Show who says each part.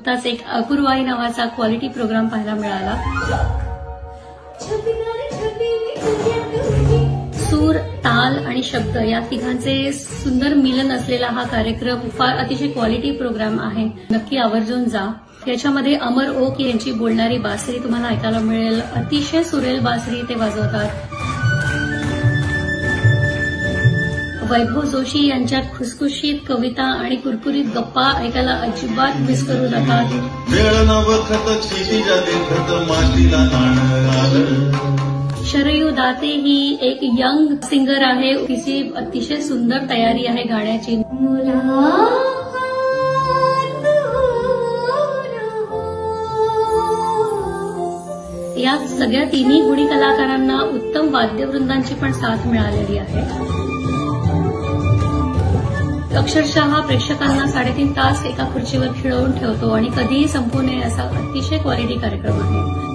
Speaker 1: नुकताच एक अपूर्वाई नावाचा क्वालिटी प्रोग्राम पाहायला मिळाला. सूर, ताल आणि शब्द या तिघांचे सुंदर मिलन असलेला हा कार्यक्रम फार अतिशय क्वालिटी प्रोग्राम आहे. नक्की आवर्जून जा. याच्यामध्ये अमर ओक यांची बोलणारी बासरी तुम्हाला ऐकायला मिळेल. अतिशय सुरेल बासरी ते वाजवतात. वैभव जोशी यांच्या खुसखुशीत कविता आणि कुरकुरीत गप्पा ऐकायला अजिबात मिस करू नका. शरयू दाते ही एक यंग सिंगर आहे. तिची अतिशय सुंदर तयारी आहे गाण्याची. या सगळ्या तिन्ही गुणी कलाकारांना उत्तम वाद्यवृंदांची पण साथ मिळालेली आहे. अक्षरशः प्रेक्षकांना 3.5 तास एका खुर्चीवर खिळवून ठेवतो आणि कधीही संपू नये असा अतिशय क्वालिटी कार्यक्रम आहे.